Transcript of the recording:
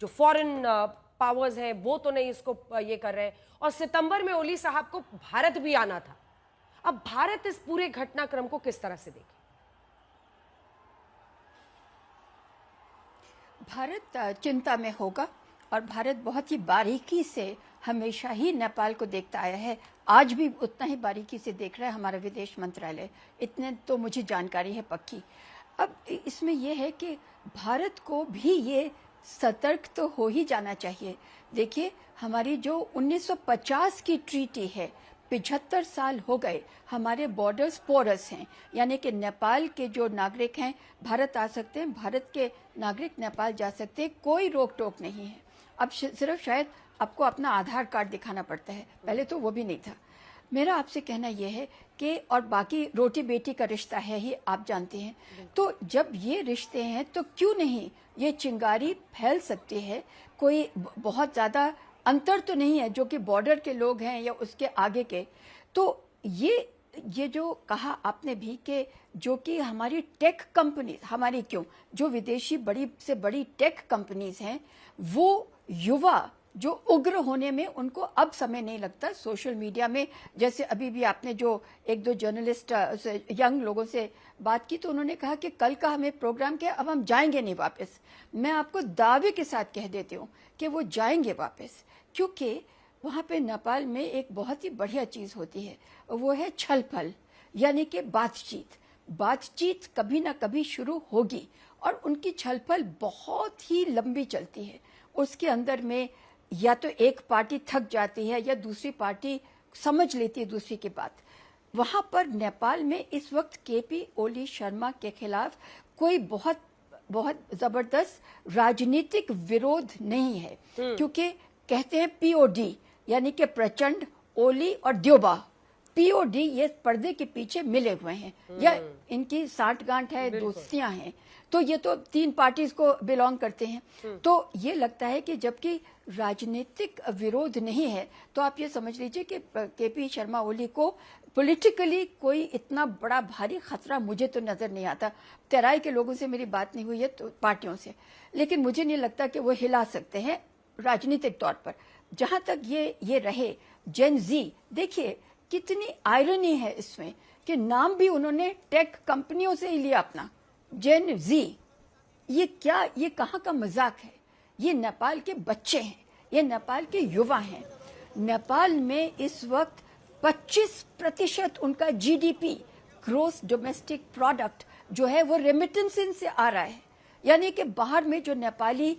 जो foreign powers हैं वो तो नहीं इसको ये कर रहे हैं, और सितंबर में ओली साहब को भारत भी आना था। अब भारत इस पूरे घटनाक्रम को किस तरह से देखे? भारत चिंता में होगा और भारत बहुत ही बारीकी से हमेशा ही नेपाल को देखता आया है। आज भी उतना ही बारीकी से देख रहा है हमारा विदेश मंत्रालय, इतने तो मुझे जानकारी है पक्की। अब इसमें यह है कि भारत को भी ये सतर्क तो हो ही जाना चाहिए। देखिए, हमारी जो 1950 की ट्रीटी है, 75 साल हो गए, हमारे बॉर्डर्स पोरस हैं, यानी कि नेपाल के जो नागरिक हैं भारत आ सकते हैं, भारत के नागरिक नेपाल जा सकते हैं, कोई रोक टोक नहीं है। अब सिर्फ शायद आपको अपना आधार कार्ड दिखाना पड़ता है, पहले तो वो भी नहीं था। मेरा आपसे कहना यह है कि और बाकी रोटी बेटी का रिश्ता है ही, आप जानते हैं। तो जब ये रिश्ते हैं तो क्यों नहीं ये चिंगारी फैल सकती है। कोई बहुत ज़्यादा अंतर तो नहीं है जो कि बॉर्डर के लोग हैं या उसके आगे के। तो ये जो कहा आपने भी कि जो कि हमारी टेक कंपनी, हमारी क्यों, जो विदेशी बड़ी से बड़ी टेक कंपनीज हैं, वो युवा जो उग्र होने में उनको अब समय नहीं लगता। सोशल मीडिया में जैसे अभी भी आपने जो एक दो जर्नलिस्ट यंग लोगों से बात की तो उन्होंने कहा कि कल का हमें प्रोग्राम किया, अब हम जाएंगे नहीं वापस। मैं आपको दावे के साथ कह देती हूँ कि वो जाएंगे वापस, क्योंकि वहाँ पे नेपाल में एक बहुत ही बढ़िया चीज़ होती है, वो है छल फल, यानी कि बातचीत कभी ना कभी शुरू होगी और उनकी छल फल बहुत ही लंबी चलती है। उसके अंदर में या तो एक पार्टी थक जाती है या दूसरी पार्टी समझ लेती है दूसरी की बात। वहां पर नेपाल में इस वक्त केपी ओली शर्मा के खिलाफ कोई बहुत जबरदस्त राजनीतिक विरोध नहीं है, क्योंकि कहते हैं पीओडी, यानी कि प्रचंड, ओली और द्योबा। पीओडी ये पर्दे के पीछे मिले हुए हैं या इनकी साठगांठ है, दोस्तियां हैं। तो ये तो तीन पार्टीज को बिलोंग करते हैं। तो ये लगता है कि जबकि राजनीतिक विरोध नहीं है तो आप ये समझ लीजिए कि केपी शर्मा ओली को पॉलिटिकली कोई इतना बड़ा भारी खतरा मुझे तो नजर नहीं आता। तराई के लोगों से मेरी बात नहीं हुई है तो पार्टियों से, लेकिन मुझे नहीं लगता कि वो हिला सकते हैं राजनीतिक तौर पर। जहां तक ये रहे जेन जी, देखिए कितनी आयरनी है इसमें कि नाम भी उन्होंने टेक कंपनियों से ही लिया अपना, जेन जी। ये क्या, ये कहाँ का मजाक है? ये नेपाल के बच्चे हैं, ये नेपाल के युवा हैं। नेपाल में इस वक्त 25% उनका जीडीपी, ग्रोस डोमेस्टिक प्रोडक्ट जो है वो रेमिटेंस से आ रहा है। यानी कि बाहर में जो नेपाली